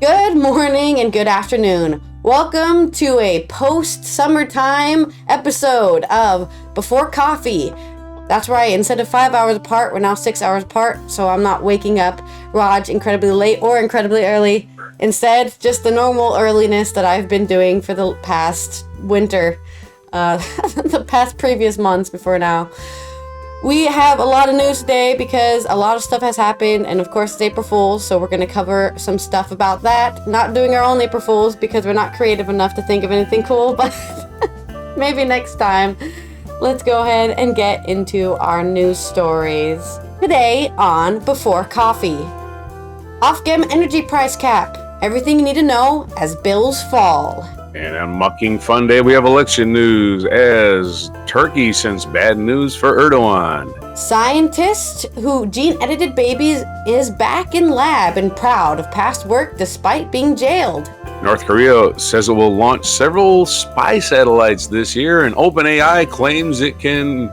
Good morning and good afternoon. Welcome to a post-summertime episode of Before Coffee. That's right, instead of 5 hours apart, we're now 6 hours apart, so I'm not waking up Rog incredibly late or incredibly early. Instead, just the normal earliness that I've been doing for the past winter, the past previous months before now. We have a lot of news today because a lot of stuff has happened, and of course it's April Fool's, so we're going to cover some stuff about that. Not doing our own April Fool's because we're not creative enough to think of anything cool, but maybe next time. Let's go ahead and get into our news stories. Today on Before Coffee. Off-gem energy price cap. Everything you need to know as bills fall. And on Mucking Fun Day, we have election news as Turkey sends bad news for Erdogan. Scientist who gene-edited babies is back in lab and proud of past work despite being jailed. North Korea says it will launch several spy satellites this year, and OpenAI claims it can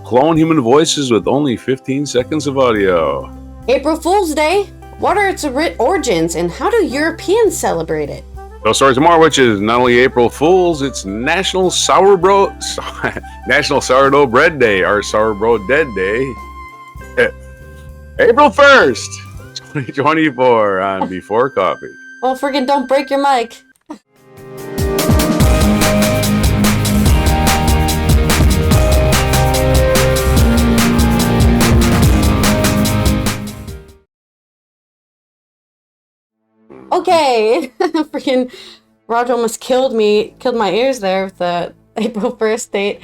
clone human voices with only 15 seconds of audio. April Fool's Day. What are its origins and how do Europeans celebrate it? Those stories and more, which is not only April Fool's, it's National Sourdough Bread Day, or Sourdough Dead Day. April 1st, 2024 on Before Coffee. Well, friggin' don't break your mic. Okay, freaking Roger almost killed my ears there with the April 1st date.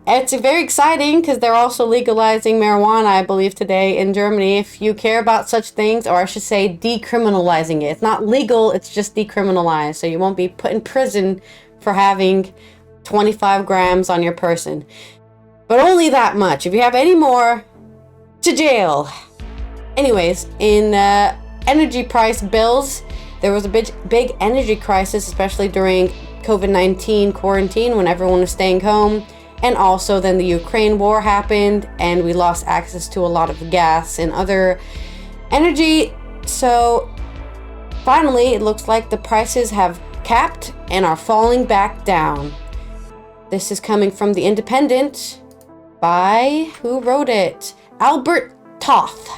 It's very exciting because they're also legalizing marijuana, I believe, today in Germany. If you care about such things, or I should say decriminalizing it. It's not legal, it's just decriminalized. So you won't be put in prison for having 25 grams on your person. But only that much. If you have any more, to jail. Anyways, in energy price bills, there was a big energy crisis, especially during COVID-19 quarantine when everyone was staying home. And also then the Ukraine war happened and we lost access to a lot of gas and other energy. So finally, it looks like the prices have capped and are falling back down. This is coming from The Independent by, who wrote it? Albert Toth.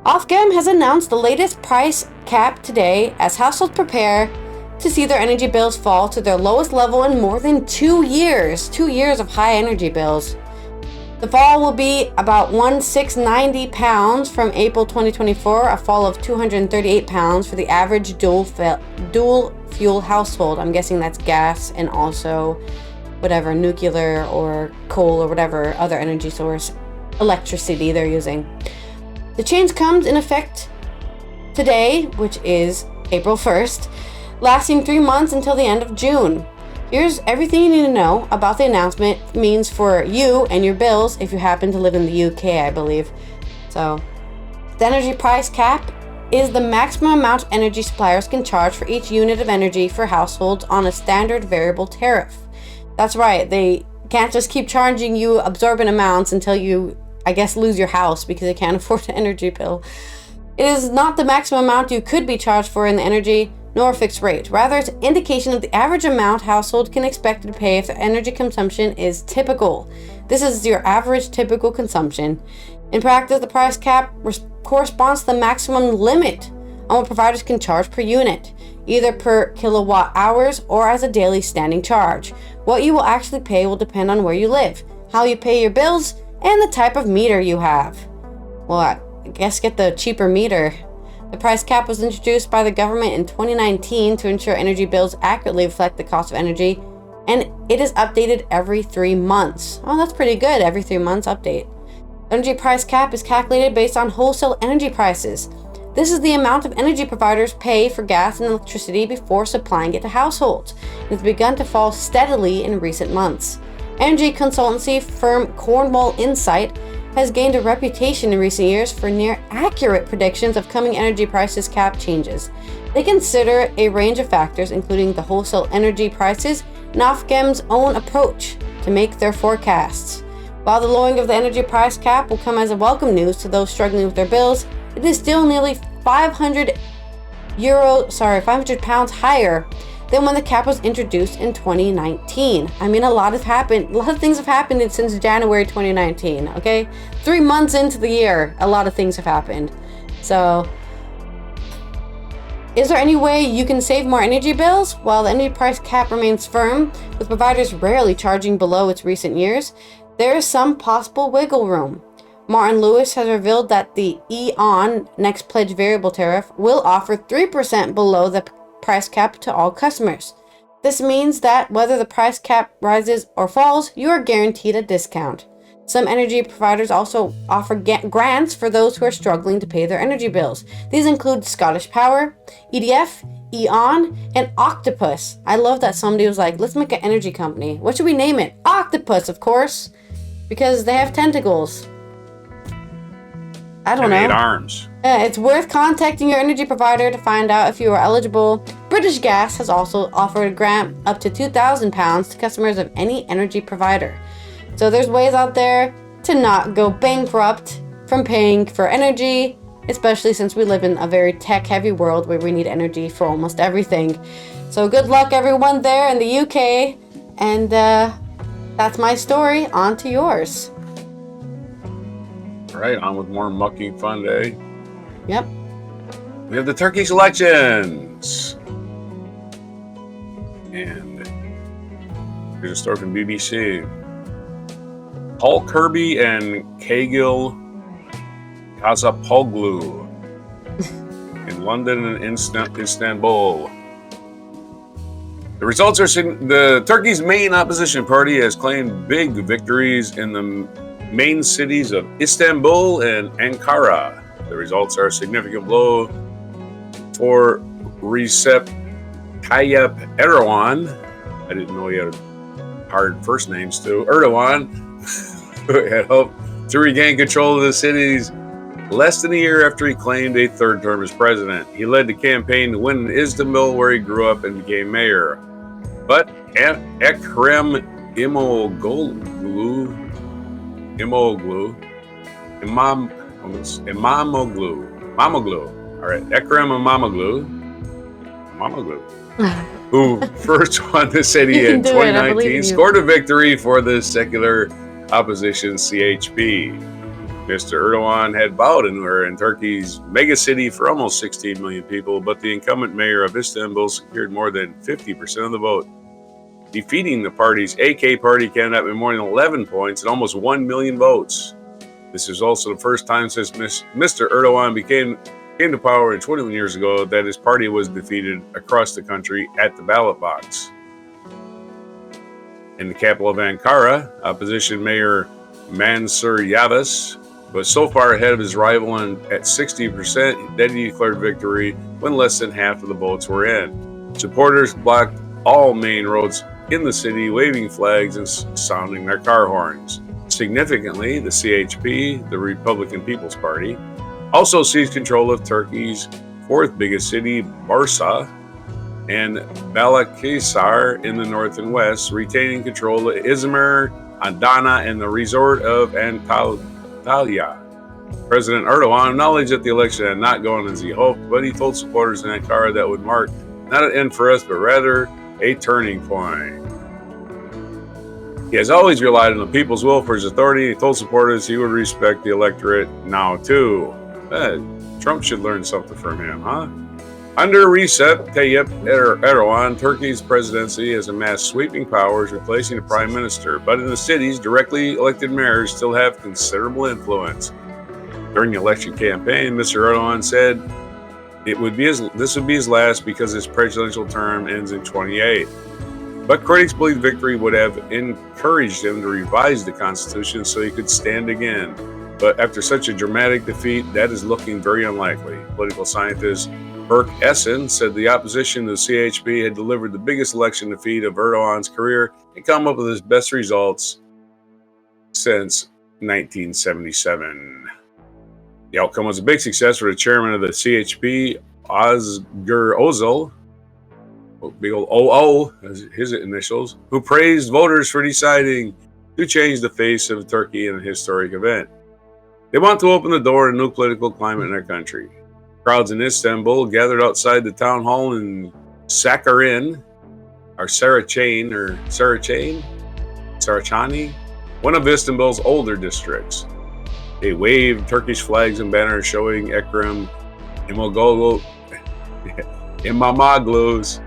Ofgem has announced the latest price cap today as households prepare to see their energy bills fall to their lowest level in more than 2 years. 2 years of high energy bills. The fall will be about £1,690 from April 2024, a fall of £238 for the average dual fuel household. I'm guessing that's gas and also whatever nuclear or coal or whatever other energy source, electricity they're using. The change comes in effect today, which is April 1st, lasting 3 months until the end of June. Here's everything you need to know about the announcement means for you and your bills if you happen to live in the UK, I believe. So, the energy price cap is the maximum amount energy suppliers can charge for each unit of energy for households on a standard variable tariff. That's right, they can't just keep charging you absorbent amounts until you, I guess, lose your house because you can't afford an energy bill. It is not the maximum amount you could be charged for in the energy, nor a fixed rate. Rather, it's an indication of the average amount household can expect to pay if their energy consumption is typical. This is your average typical consumption. In practice, the price cap corresponds to the maximum limit on what providers can charge per unit, either per kilowatt hours or as a daily standing charge. What you will actually pay will depend on where you live, how you pay your bills, and the type of meter you have. Well, I guess get the cheaper meter. The price cap was introduced by the government in 2019 to ensure energy bills accurately reflect the cost of energy, and it is updated every 3 months. Oh, that's pretty good, every 3 months update. The energy price cap is calculated based on wholesale energy prices. This is the amount of energy providers pay for gas and electricity before supplying it to households. It has begun to fall steadily in recent months. Energy consultancy firm Cornwall Insight has gained a reputation in recent years for near accurate predictions of coming energy prices cap changes. They consider a range of factors, including the wholesale energy prices and Ofgem's own approach to make their forecasts. While the lowering of the energy price cap will come as a welcome news to those struggling with their bills, it is still nearly 500 pounds higher than when the cap was introduced in 2019. I mean, a lot of things have happened since January 2019, okay? 3 months into the year, a lot of things have happened. So, is there any way you can save more energy bills? While the energy price cap remains firm, with providers rarely charging below its recent years, there is some possible wiggle room. Martin Lewis has revealed that the E.ON Next Pledge variable tariff will offer 3% below the price cap to all customers. This means that whether the price cap rises or falls, you are guaranteed a discount. Some energy providers also offer grants for those who are struggling to pay their energy bills. These include Scottish Power, EDF, E.ON, and Octopus. I love that somebody was like, let's make an energy company. What should we name it? Octopus, of course, because they have tentacles. I don't know. 8 arms. It's worth contacting your energy provider to find out if you are eligible. British Gas has also offered a grant up to £2,000 to customers of any energy provider. So there's ways out there to not go bankrupt from paying for energy, especially since we live in a very tech-heavy world where we need energy for almost everything. So good luck everyone there in the UK, and that's my story. On to yours. All right, on with more mucking fun day. Yep. We have the Turkish elections. And here's a story from BBC. Paul Kirby and Kegil Kazapoglu in London and Istanbul. The results are the Turkey's main opposition party has claimed big victories in the main cities of Istanbul and Ankara. The results are a significant blow for Recep Tayyip Erdogan. I didn't know he had hard first names too. Erdogan, who had hoped to regain control of the cities less than a year after he claimed a third term as president. He led the campaign to win in Istanbul, where he grew up and became mayor. But Ekrem Imamoglu, all right, Ekrem Imamoglu, who first won the city in 2019, scored a victory for the secular opposition CHP. Mr. Erdogan had vowed in Turkey's megacity for almost 16 million people, but the incumbent mayor of Istanbul secured more than 50% of the vote, defeating the party's AK party candidate by more than 11 points and almost 1 million votes. This is also the first time since Mr. Erdogan came to power 21 years ago that his party was defeated across the country at the ballot box. In the capital of Ankara, opposition mayor Mansur Yavaş was so far ahead of his rival at 60% that he declared victory when less than half of the votes were in. Supporters blocked all main roads in the city, waving flags and sounding their car horns. Significantly, the CHP, the Republican People's Party, also seized control of Turkey's fourth biggest city, Bursa, and Balıkesir in the north and west, retaining control of Izmir, Adana, and the resort of Antalya. President Erdogan acknowledged that the election had not gone as he hoped, but he told supporters in Ankara that would mark not an end for us, but rather a turning point. He has always relied on the people's will for his authority. He told supporters he would respect the electorate now too. Trump should learn something from him, huh? Under Recep Tayyip Erdogan, Turkey's presidency has amassed sweeping powers, replacing the prime minister. But in the cities, directly elected mayors still have considerable influence. During the election campaign, Mr. Erdogan said this would be his last because his presidential term ends in 2028. But critics believe victory would have encouraged him to revise the constitution so he could stand again. But after such a dramatic defeat, that is looking very unlikely. Political scientist Berk Essen said the opposition to the CHP had delivered the biggest election defeat of Erdogan's career and come up with his best results since 1977. The outcome was a big success for the chairman of the CHP, Özgür Özel, big old OO, his initials, who praised voters for deciding to change the face of Turkey in a historic event. They want to open the door to a new political climate in their country. Crowds in Istanbul gathered outside the town hall in Saraçhane, Saraçhane, one of Istanbul's older districts. They waved Turkish flags and banners showing Ekrem İmamoğlu's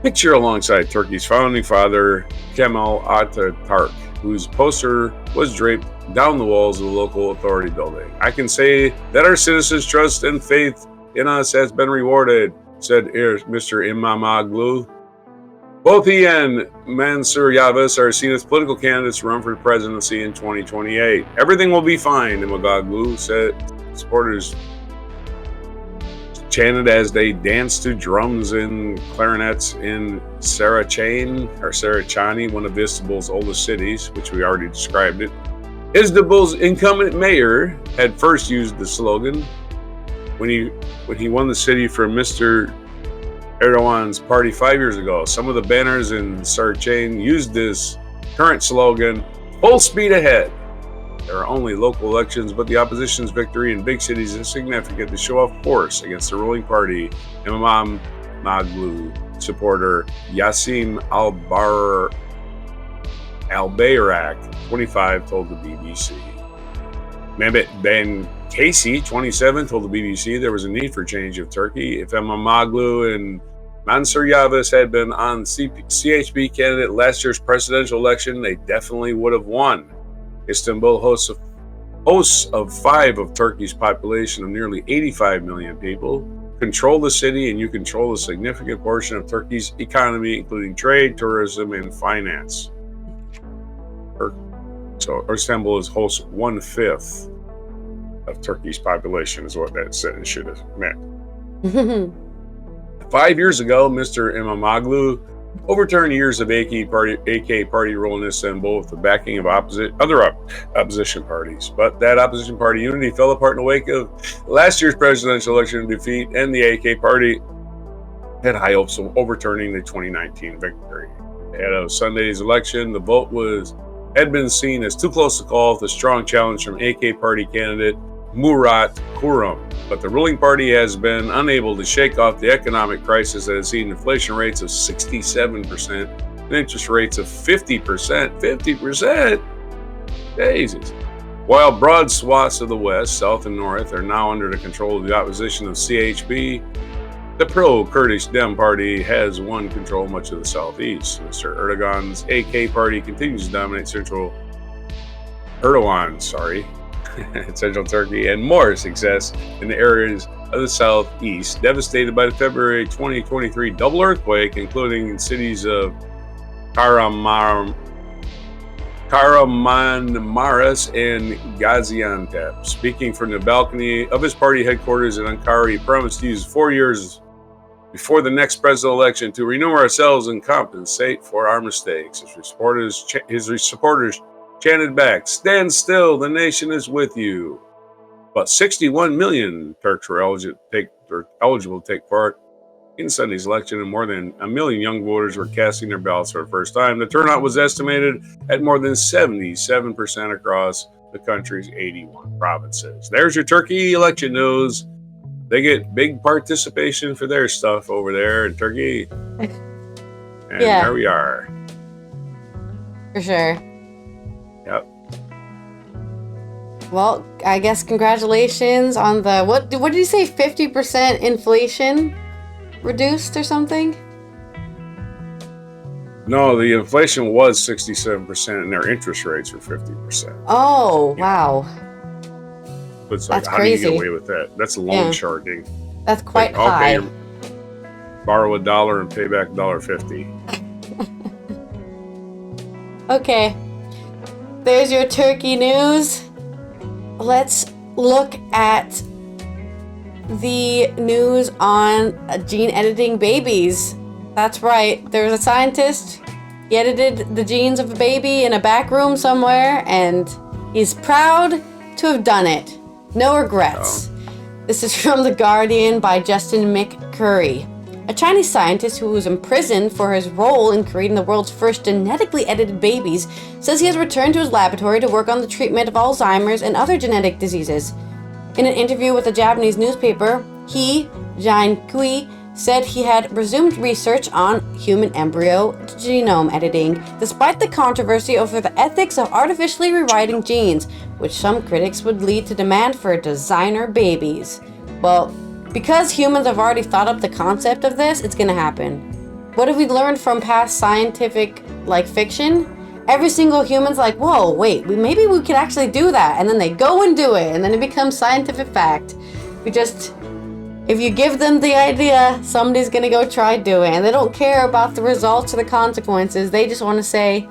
picture alongside Turkey's founding father Kemal Atatürk, whose poster was draped down the walls of the local authority building. "I can say that our citizens' trust and faith in us has been rewarded," said Mr. İmamoğlu. Both he and Mansur Yavaş are seen as political candidates to run for the presidency in 2028. "Everything will be fine," İmamoğlu said. Supporters chanted as they danced to drums and clarinets in Saraçhane, one of Istanbul's oldest cities, which we already described it. Istanbul's incumbent mayor had first used the slogan when he won the city from Mr. Erdogan's party 5 years ago. Some of the banners in Saraçhane used this current slogan, "Full speed ahead." There are only local elections, but the opposition's victory in big cities is significant to show off force against the ruling party. İmamoğlu supporter Yasim Albayrak, 25, told the BBC. Mehmet Ben Casey, 27, told the BBC there was a need for change of Turkey. If İmamoğlu and Mansur Yavaş had been on CHP candidate last year's presidential election, they definitely would have won. Istanbul hosts of 5 of Turkey's population of nearly 85 million people. Control the city and you control a significant portion of Turkey's economy, including trade, tourism, and finance. So Istanbul hosts 1/5 of Turkey's population, is what that sentence should have meant. 5 years ago, Mr. İmamoğlu overturned years of AK party rule in Istanbul with the backing of other opposition parties. But that opposition party unity fell apart in the wake of last year's presidential election defeat, and the AK party had high hopes of overturning the 2019 victory. Ahead of Sunday's election, the vote had been seen as too close to call with a strong challenge from AK party candidate Murat Kurum, but the ruling party has been unable to shake off the economic crisis that has seen inflation rates of 67% and interest rates of 50%. 50%? Jesus. While broad swaths of the West, South, and North are now under the control of the opposition of CHP, the pro-Kurdish Dem party has won control of much of the Southeast. Mr. Erdogan's AK party continues to dominate Central Turkey, and more success in the areas of the southeast devastated by the February 2023 double earthquake, including in cities of Kahramanmaraş and Gaziantep. Speaking from the balcony of his party headquarters in Ankara, he promised to use 4 years before the next presidential election to renew ourselves and compensate for our mistakes. His supporters chanted back, "Stand still, the nation is with you." About 61 million Turks were eligible to take part in Sunday's election, and more than 1 million young voters were casting their ballots for the first time. The turnout was estimated at more than 77% across the country's 81 provinces. There's your Turkey election news. They get big participation for their stuff over there in Turkey. And there we are. For sure. Yep. Well, I guess congratulations on the what did you say? 50% inflation reduced or something? No, the inflation was 67%, and their interest rates were 50%. Oh, wow! But it's like, That's how crazy. do you get away with that? That's loan sharking. That's quite like, high. Okay, borrow $1 and pay back $1.50. Okay. There's your turkey news. Let's look at the news on gene editing babies. That's right. There's a scientist. He edited the genes of a baby in a back room somewhere, and he's proud to have done it. No regrets. This is from The Guardian by Justin McCurry. A Chinese scientist who was imprisoned for his role in creating the world's first genetically edited babies says he has returned to his laboratory to work on the treatment of Alzheimer's and other genetic diseases. In an interview with a Japanese newspaper, He, Jian Kui, said he had resumed research on human embryo genome editing, despite the controversy over the ethics of artificially rewriting genes, which some critics would lead to demand for designer babies. Well, because humans have already thought up the concept of this, it's gonna happen. What have we learned from past scientific, fiction? Every single human's like, whoa, wait, maybe we could actually do that, and then they go and do it, and then it becomes scientific fact. If you give them the idea, somebody's gonna go try do it, and they don't care about the results or the consequences. They just want to say,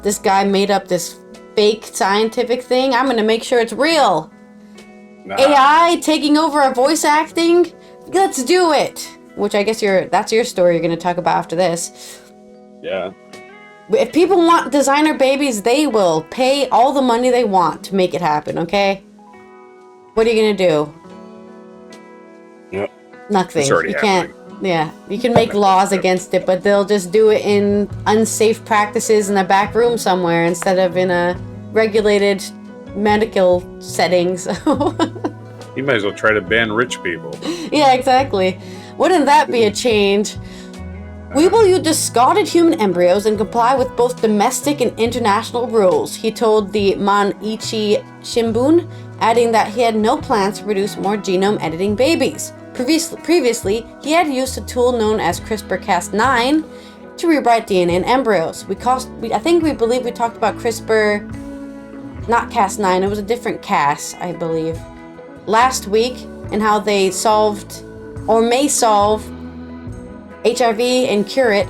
this guy made up this fake scientific thing. I'm gonna make sure it's real. Nah. AI taking over our voice acting? Let's do it. Which I guess that's your story you're gonna talk about after this. Yeah. If people want designer babies, they will pay all the money they want to make it happen, okay? What are you gonna do? Yep. Nothing. It's already happening. You can make laws against it, but they'll just do it in unsafe practices in a back room somewhere instead of in a regulated medical setting. So you might as well try to ban rich people. Yeah, exactly. Wouldn't that be a change? We will use discarded human embryos and comply with both domestic and international rules, he told the Mainichi Shimbun, adding that he had no plans to produce more genome editing babies. Previously, he had used a tool known as CRISPR-Cas9 to rewrite DNA in embryos. We believe we talked about CRISPR, not Cas9, it was a different Cas, I believe, last week, and how they solved, or may solve, HIV and cure it,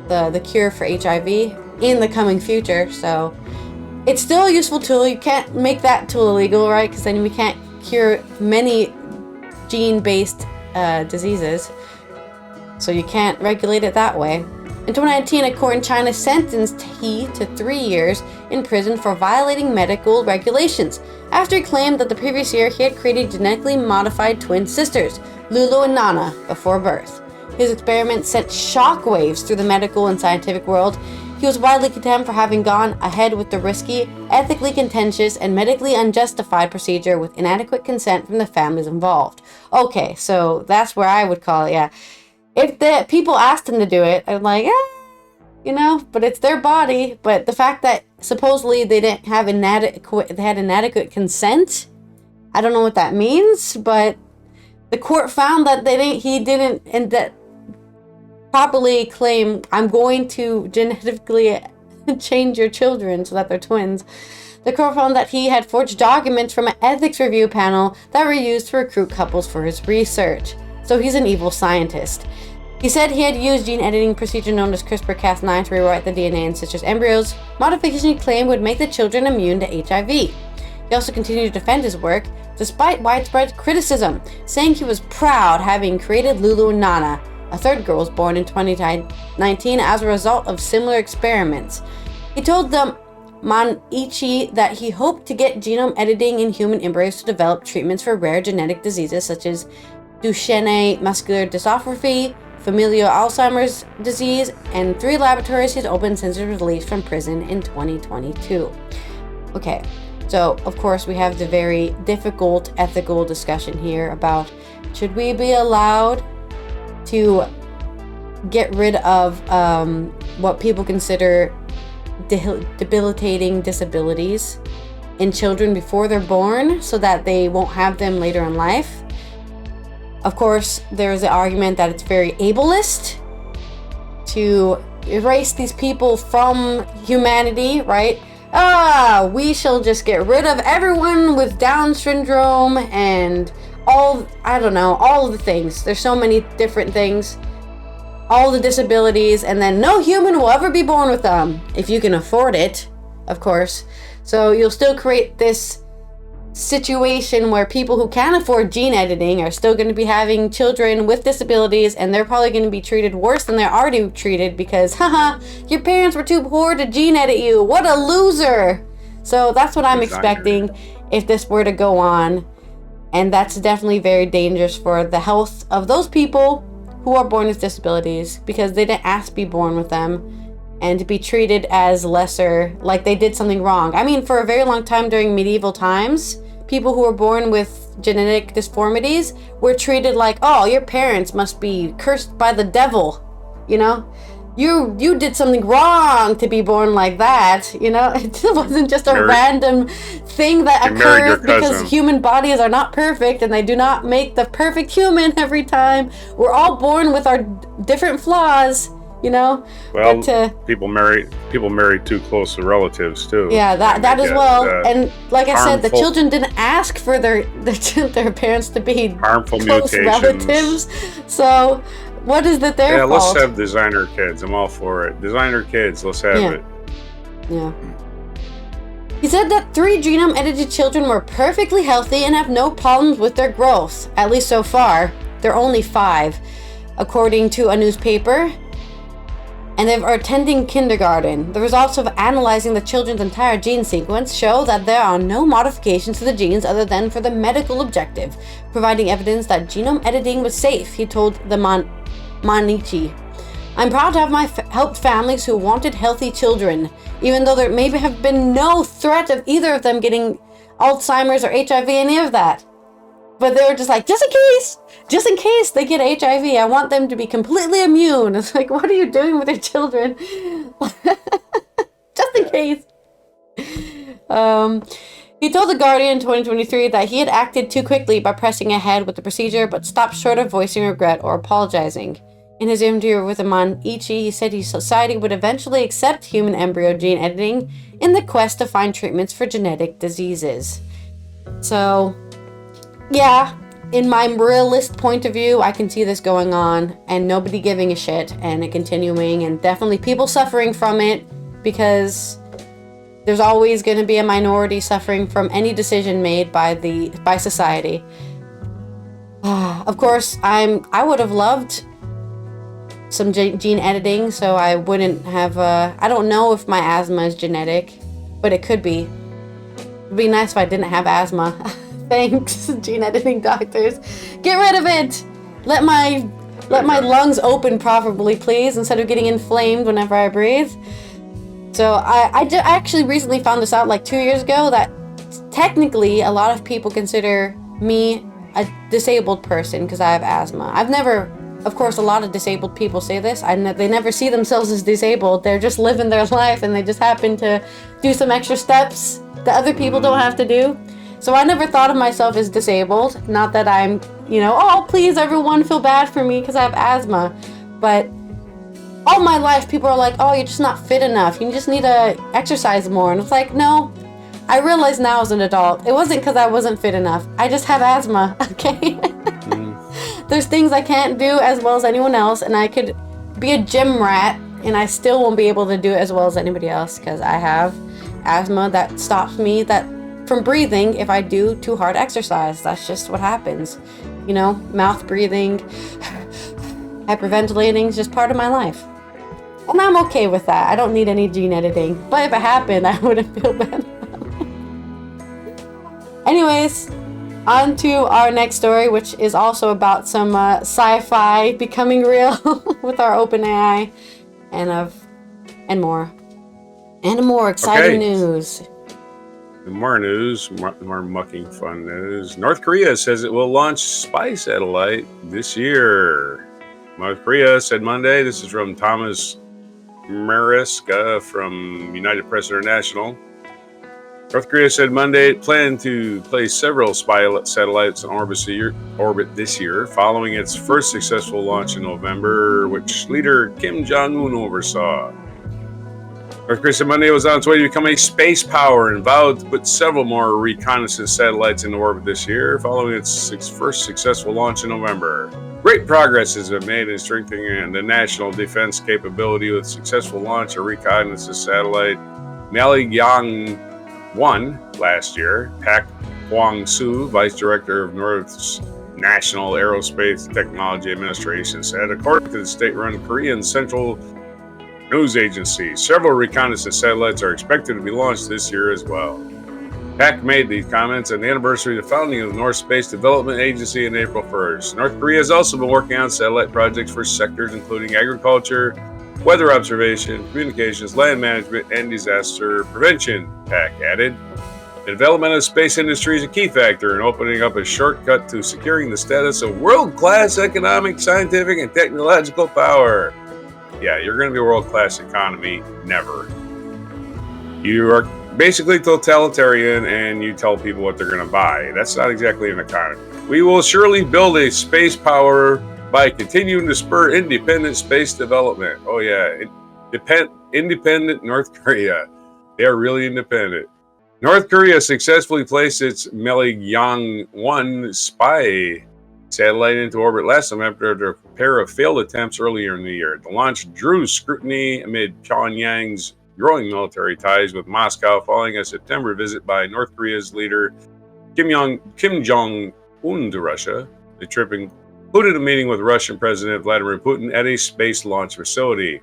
the cure for HIV in the coming future. So it's still a useful tool. You can't make that tool illegal, right? Because then we can't cure many gene-based diseases. So you can't regulate it that way. In 2019, a court in China sentenced He to 3 years in prison for violating medical regulations after he claimed that the previous year he had created genetically modified twin sisters, Lulu and Nana, before birth. His experiment sent shockwaves through the medical and scientific world. He was widely condemned for having gone ahead with the risky, ethically contentious, and medically unjustified procedure with inadequate consent from the families involved. Okay, so that's where I would call it, yeah. If the people asked him to do it, I'm like, but it's their body. But the fact that supposedly they didn't have inadequate consent, I don't know what that means, but the court found that he didn't, and that properly claim, I'm going to genetically change your children so that they're twins. The court found that he had forged documents from an ethics review panel that were used to recruit couples for his research. So he's an evil scientist. He said he had used gene editing procedure known as CRISPR-Cas9 to rewrite the DNA in sisters' embryos, modification he claimed would make the children immune to HIV. He also continued to defend his work, despite widespread criticism, saying he was proud having created Lulu and Nana. A third girl was born in 2019 as a result of similar experiments. He told the Mainichi that he hoped to get genome editing in human embryos to develop treatments for rare genetic diseases such as Duchenne muscular dystrophy, familial Alzheimer's disease, and 3 laboratories he's opened since his release from prison in 2022. Okay, so of course we have the very difficult ethical discussion here about should we be allowed to get rid of what people consider debilitating disabilities in children before they're born so that they won't have them later in life. Of course, there's the argument that it's very ableist to erase these people from humanity, right? We shall just get rid of everyone with Down syndrome and all of the things. There's so many different things. All the disabilities, and then no human will ever be born with them. If you can afford it, of course. So you'll still create this situation where people who can afford gene editing are still going to be having children with disabilities, and they're probably going to be treated worse than they're already treated because, your parents were too poor to gene edit you. What a loser! So that's what I'm expecting if this were to go on. And that's definitely very dangerous for the health of those people who are born with disabilities because they didn't ask to be born with them and to be treated as lesser, like they did something wrong. I mean, for a very long time during medieval times, people who were born with genetic deformities were treated like, oh, your parents must be cursed by the devil, you know? You did something wrong to be born like that, you know? It wasn't just a random thing that occurs because human bodies are not perfect and they do not make the perfect human every time. We're all born with our different flaws, you know? Well, people marry too close to relatives too. Yeah, that as well. And like I said, the children didn't ask for their parents to be harmful close mutations. relatives. So what is that their fault? Let's have designer kids. I'm all for it. Designer kids, let's have it. Yeah. He said that 3 genome-edited children were perfectly healthy and have no problems with their growth. At least so far. They're only 5, according to a newspaper. And they are attending kindergarten. The results of analyzing the children's entire gene sequence show that there are no modifications to the genes other than for the medical objective, providing evidence that genome editing was safe, he told the Manichi. I'm proud to have helped families who wanted healthy children, even though there maybe have been no threat of either of them getting Alzheimer's or HIV, any of that. But they were just like, just in case they get HIV, I want them to be completely immune. It's like, what are you doing with your children? Just in case. He told The Guardian in 2023 that he had acted too quickly by pressing ahead with the procedure, but stopped short of voicing regret or apologizing. In his interview with Aman Ichi, he said society would eventually accept human embryo gene editing in the quest to find treatments for genetic diseases. So, yeah, in my realist point of view, I can see this going on and nobody giving a shit and it continuing and definitely people suffering from it because there's always going to be a minority suffering from any decision made by society. Of course, I would have loved some gene editing so I wouldn't have I don't know if my asthma is genetic, but it could be. It'd be nice if I didn't have asthma. Thanks, gene editing doctors. Get rid of it. Let my lungs open properly, please, instead of getting inflamed whenever I breathe. So I actually recently found this out like 2 years ago that technically a lot of people consider me a disabled person because I have asthma. I've never, of course, a lot of disabled people say this. They never see themselves as disabled. They're just living their life and they just happen to do some extra steps that other people don't have to do. So I never thought of myself as disabled. Not that I'm, oh, please everyone feel bad for me because I have asthma. But all my life people are like, oh, you're just not fit enough. You just need to exercise more. And it's like, no, I realize now as an adult, it wasn't because I wasn't fit enough. I just have asthma, okay? There's things I can't do as well as anyone else. And I could be a gym rat and I still won't be able to do it as well as anybody else because I have asthma that stops me from breathing if I do too hard exercise. That's just what happens. Mouth breathing, hyperventilating is just part of my life. And I'm okay with that. I don't need any gene editing. But if it happened, I wouldn't feel bad. Anyways, on to our next story, which is also about some sci-fi becoming real with our OpenAI and more. And more exciting news. More news, more mucking fun news. North Korea says it will launch spy satellite this year. North Korea said Monday, this is from Thomas Mariska from United Press International. North Korea said Monday it planned to place several spy satellites in orbit this year, following its first successful launch in November, which leader Kim Jong-un oversaw. North Korea said Monday it was on its way to become a space power and vowed to put several more reconnaissance satellites into orbit this year, following its first successful launch in November. Great progress has been made in strengthening the national defense capability with successful launch of reconnaissance satellite Malayang-1 last year. Pak Hwang-soo, Vice Director of North's National Aerospace Technology Administration, said, according to the state-run Korean Central News Agency, several reconnaissance satellites are expected to be launched this year as well. Pak made these comments on the anniversary of the founding of the North Space Development Agency on April 1st. North Korea has also been working on satellite projects for sectors including agriculture, weather observation, communications, land management, and disaster prevention, Pak added. The development of the space industry is a key factor in opening up a shortcut to securing the status of world-class economic, scientific, and technological power. Yeah, you're going to be a world-class economy. Never. You are basically totalitarian and you tell people what they're going to buy. That's not exactly an economy. We will surely build a space power by continuing to spur independent space development. Oh yeah, independent North Korea. They are really independent. North Korea successfully placed its Malayang-1 spy satellite into orbit last time after a pair of failed attempts earlier in the year. The launch drew scrutiny amid Pyongyang's growing military ties with Moscow following a September visit by North Korea's leader Kim Jong-un to Russia. The trip included a meeting with Russian President Vladimir Putin at a space launch facility.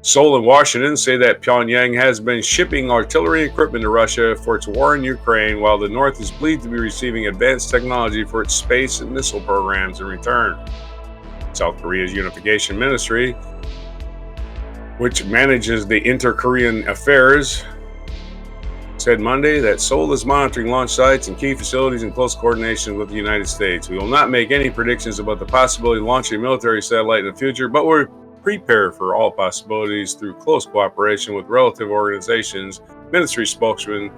Seoul and Washington say that Pyongyang has been shipping artillery equipment to Russia for its war in Ukraine, while the North is believed to be receiving advanced technology for its space and missile programs in return. South Korea's Unification Ministry, which manages the inter-Korean affairs, said Monday that Seoul is monitoring launch sites and key facilities in close coordination with the United States. We will not make any predictions about the possibility of launching a military satellite in the future, but we're prepare for all possibilities through close cooperation with relative organizations, ministry spokesman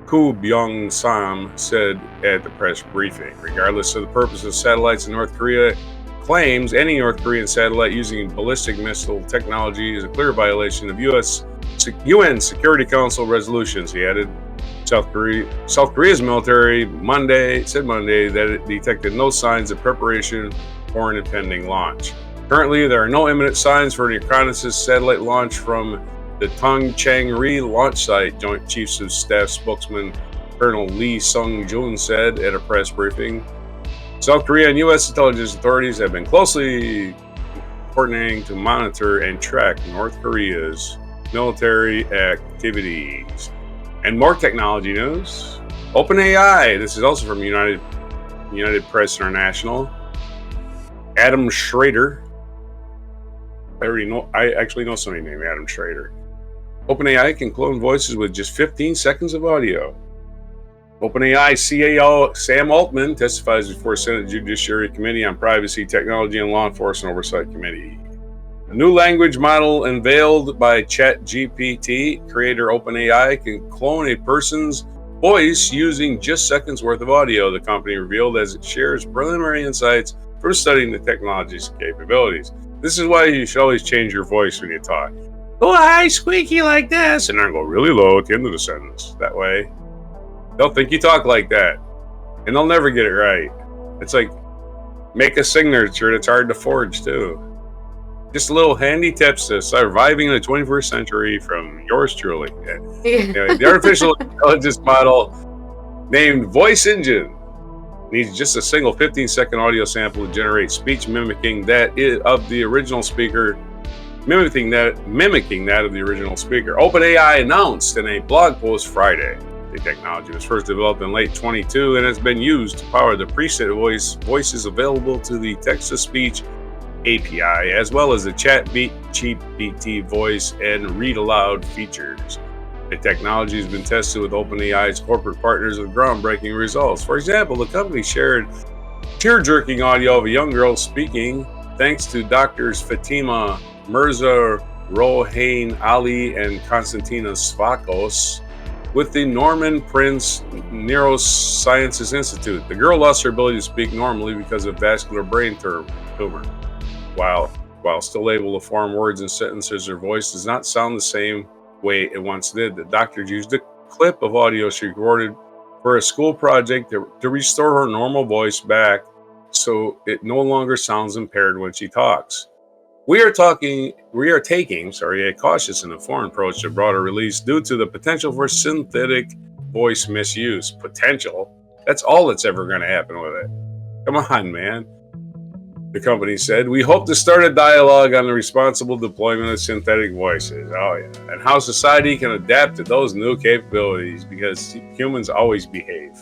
Koo Byung-sam said at the press briefing. Regardless of the purpose of satellites in North Korea, claims any North Korean satellite using ballistic missile technology is a clear violation of UN Security Council resolutions, he added. South Korea's military said Monday that it detected no signs of preparation for an impending launch. Currently, there are no imminent signs for an reconnaissance satellite launch from the Tongchang-ri launch site, Joint Chiefs of Staff spokesman Colonel Lee Sung-jun said at a press briefing. South Korea and U.S. intelligence authorities have been closely coordinating to monitor and track North Korea's military activities. And more technology news. OpenAI, this is also from United Press International. Adam Schrader. I actually know somebody named Adam Schrader. OpenAI can clone voices with just 15 seconds of audio. OpenAI CAO Sam Altman testifies before Senate Judiciary Committee on Privacy, Technology, and Law Enforcement Oversight Committee. A new language model unveiled by ChatGPT creator OpenAI can clone a person's voice using just seconds worth of audio, the company revealed as it shares preliminary insights from studying the technology's capabilities. This is why you should always change your voice when you talk. Go high, squeaky like this, and then go really low at the end of the sentence. That way, they'll think you talk like that, and they'll never get it right. It's like, make a signature that's hard to forge, too. Just little handy tips to surviving in the 21st century from yours truly. Anyway, the artificial intelligence model named Voice Engine needs just a single 15-second audio sample to generate speech mimicking that of the original speaker, mimicking that of the original speaker. OpenAI announced in a blog post Friday. The technology was first developed in late 2022 and has been used to power the preset voices available to the text-to-speech API, as well as the ChatGPT voice and read aloud features. The technology has been tested with OpenAI's corporate partners with groundbreaking results. For example, the company shared tear-jerking audio of a young girl speaking thanks to doctors Fatima Mirza, Rog Ali, and Konstantina Svakos with the Norman Prince Neurosciences Institute. The girl lost her ability to speak normally because of vascular brain tumor. While still able to form words and sentences, her voice does not sound the same way it once did. The doctors used a clip of audio she recorded for a school project to restore her normal voice back so it no longer sounds impaired when she talks. We are taking a cautious and informed approach to broader release due to the potential for synthetic voice misuse. Potential? That's all that's ever going to happen with it. Come on, man. The company said, we hope to start a dialogue on the responsible deployment of synthetic voices. Oh, yeah. And how society can adapt to those new capabilities because humans always behave.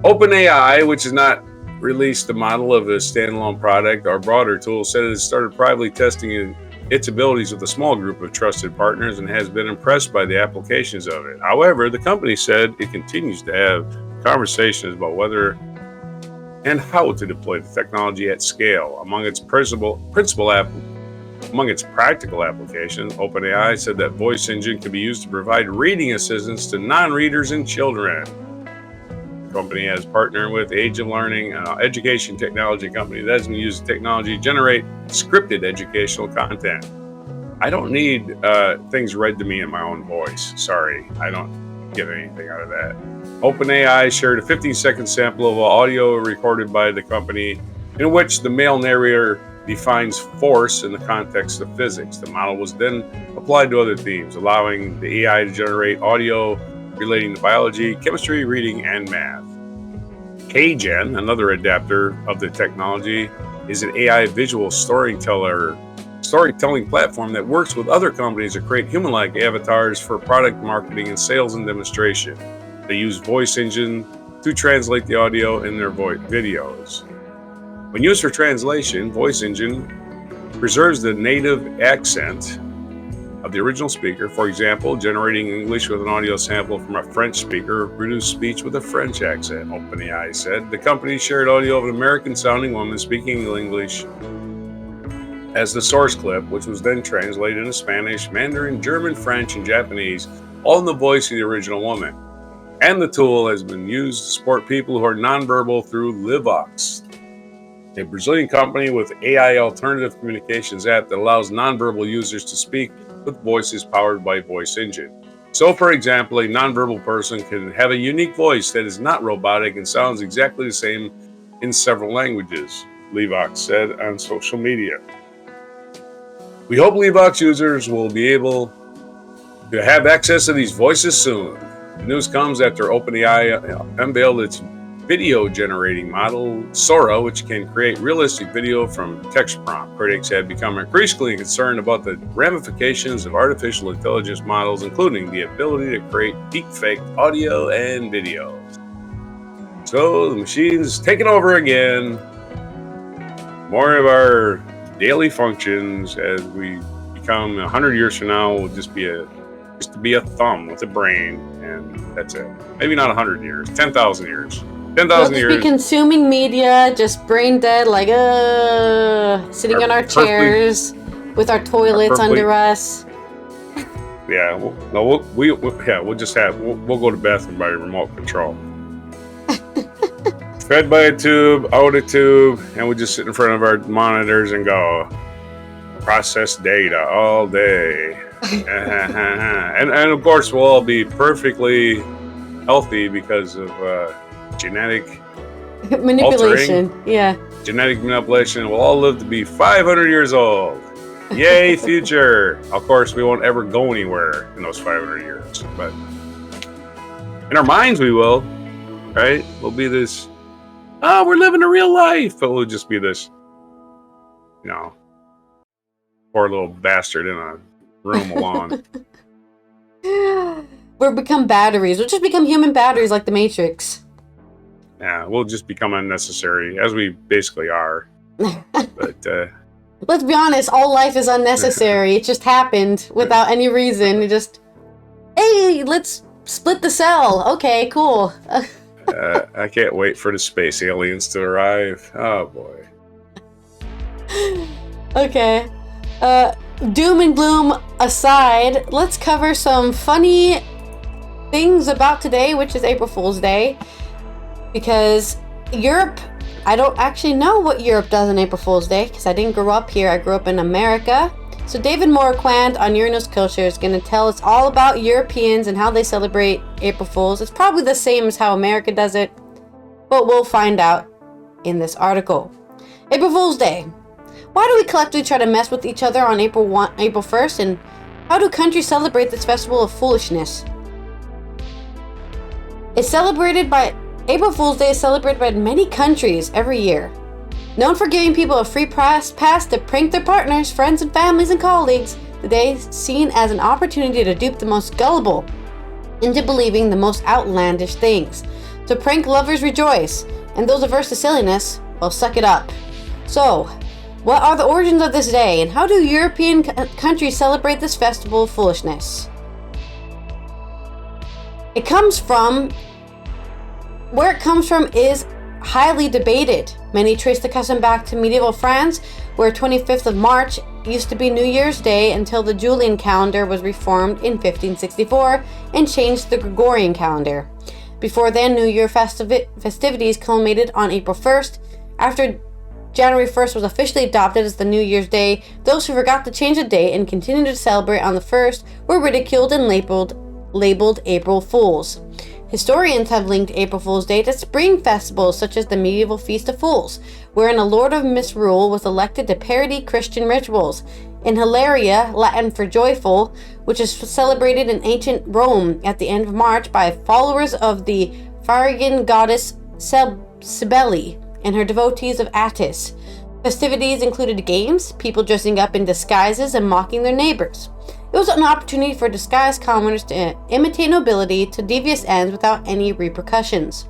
OpenAI, which has not released the model of a standalone product or broader tool, said it has started privately testing its abilities with a small group of trusted partners and has been impressed by the applications of it. However, the company said it continues to have conversations about whether and how to deploy the technology at scale. Among its practical applications, OpenAI said that Voice Engine can be used to provide reading assistance to non-readers and children. The company has partnered with Age of Learning, an education technology company that has been using technology to generate scripted educational content. I don't need things read to me in my own voice. Sorry, I don't get anything out of that. OpenAI shared a 15-second sample of audio recorded by the company in which the male narrator defines force in the context of physics. The model was then applied to other themes, allowing the AI to generate audio relating to biology, chemistry, reading, and math. KGen, another adapter of the technology, is an AI visual storytelling platform that works with other companies to create human-like avatars for product marketing and sales and demonstration. They use Voice Engine to translate the audio in their videos. When used for translation, Voice Engine preserves the native accent of the original speaker. For example, generating English with an audio sample from a French speaker produced speech with a French accent, OpenAI said. The company shared audio of an American-sounding woman speaking English as the source clip, which was then translated into Spanish, Mandarin, German, French, and Japanese, all in the voice of the original woman. And the tool has been used to support people who are nonverbal through Livox, a Brazilian company with AI alternative communications app that allows nonverbal users to speak with voices powered by Voice Engine. So, for example, a nonverbal person can have a unique voice that is not robotic and sounds exactly the same in several languages, Livox said on social media. We hope Livox users will be able to have access to these voices soon. The news comes after OpenAI unveiled its video generating model, Sora, which can create realistic video from text prompt. Critics have become increasingly concerned about the ramifications of artificial intelligence models, including the ability to create deepfake audio and videos. So the machine's taking over again. More of our daily functions as we become 100 years from now will just be a thumb with a brain, and that's it. Maybe not 100 years, 10,000 years. 10,000 years. We'll just be consuming media, just brain dead, like sitting on our chairs with our toilets under us. Yeah, we'll go to bathroom by remote control. Fed by a tube, out a tube, and we just sit in front of our monitors and go process data all day. and of course we'll all be perfectly healthy because of genetic manipulation. Genetic manipulation. We'll all live to be 500 years old. Yay, future. Of course, we won't ever go anywhere in those 500 years, but in our minds we will, right? We'll be this, we're living a real life, but we'll just be this, poor little bastard in a room alone. We'll become batteries. We'll just become human batteries like the Matrix. Yeah, we'll just become unnecessary, as we basically are. But let's be honest, all life is unnecessary. It just happened without any reason. It just, hey, let's split the cell. Okay, cool. I can't wait for the space aliens to arrive. Oh boy. Okay. Doom and gloom aside, let's cover some funny things about today, which is April Fool's Day. Because Europe, I don't actually know what Europe does on April Fool's Day because I didn't grow up here. I grew up in America. So David Moraquand on Uranus Culture is going to tell us all about Europeans and how they celebrate April Fool's. It's probably the same as how America does it, but we'll find out in this article. April Fool's Day. Why do we collectively try to mess with each other on April 1st, and how do countries celebrate this festival of foolishness? April Fool's Day is celebrated by many countries every year. Known for giving people a free pass to prank their partners, friends, and families and colleagues, the day is seen as an opportunity to dupe the most gullible into believing the most outlandish things. To prank lovers rejoice, and those averse to silliness, well, suck it up. So, What are the origins of this day, and how do European countries celebrate this festival of foolishness? Where it comes from is highly debated. Many trace the custom back to medieval France, where 25th of March used to be New Year's Day until the Julian calendar was reformed in 1564 and changed to the Gregorian calendar. Before then, New Year festivities culminated on April 1st. After January 1st was officially adopted as the New Year's Day, those who forgot to change the date and continued to celebrate on the 1st were ridiculed and labeled April Fools. Historians have linked April Fool's Day to spring festivals such as the medieval Feast of Fools, wherein a lord of misrule was elected to parody Christian rituals. In Hilaria, Latin for joyful, which is celebrated in ancient Rome at the end of March by followers of the Phrygian goddess Cybele and her devotees of Attis. Festivities included games, people dressing up in disguises and mocking their neighbors. It was an opportunity for disguised commoners to imitate nobility to devious ends without any repercussions.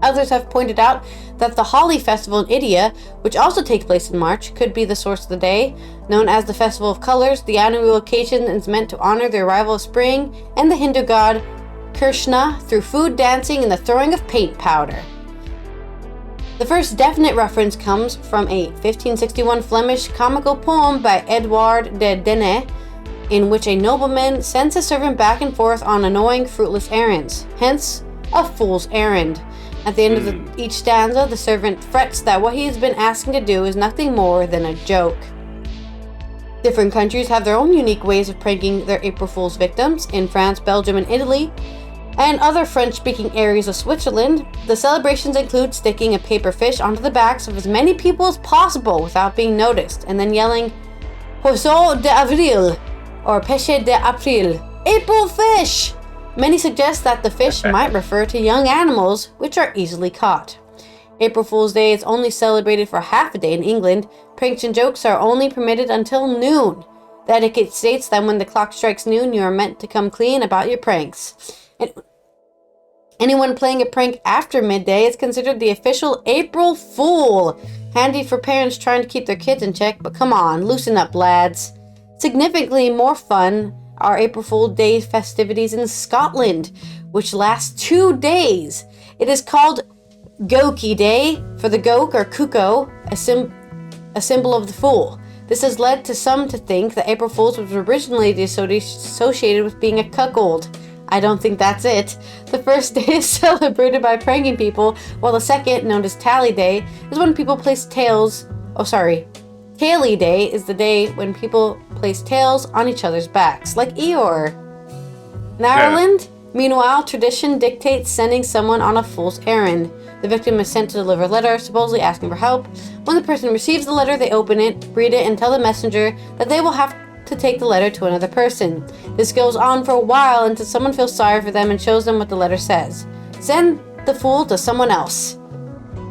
Others have pointed out that the Holi festival in India, which also takes place in March, could be the source of the day. Known as the Festival of Colors, the annual occasion is meant to honor the arrival of spring and the Hindu god Krishna through food, dancing, and the throwing of paint powder. The first definite reference comes from a 1561 Flemish comical poem by Edouard de Dene, in which a nobleman sends his servant back and forth on annoying, fruitless errands, hence a fool's errand. At the end of each stanza, the servant frets that what he has been asking to do is nothing more than a joke. Different countries have their own unique ways of pranking their April Fool's victims. In France, Belgium, and Italy, and other French-speaking areas of Switzerland, the celebrations include sticking a paper fish onto the backs of as many people as possible without being noticed, and then yelling, Poisson d'Avril, or Pêche d'April, April fish! Many suggest that the fish might refer to young animals, which are easily caught. April Fool's Day is only celebrated for half a day in England. Pranks and jokes are only permitted until noon. The etiquette states that when the clock strikes noon, you are meant to come clean about your pranks. And anyone playing a prank after midday is considered the official April Fool. Handy for parents trying to keep their kids in check, but come on, loosen up, lads. Significantly more fun are April Fool's Day festivities in Scotland, which last 2 days. It is called Goki Day for the goat or cuckoo, a symbol of the fool. This has led to some to think that April Fool's was originally associated with being a cuckold. I don't think that's it. The first day is celebrated by pranking people, while the second, known as Tally Day, is when people place Taily Day is the day when people place tails on each other's backs, like Eeyore. In Ireland, meanwhile, tradition dictates sending someone on a fool's errand. The victim is sent to deliver a letter, supposedly asking for help. When the person receives the letter, they open it, read it, and tell the messenger that they will have to take the letter to another person. This goes on for a while until someone feels sorry for them and shows them what the letter says. Send the fool to someone else.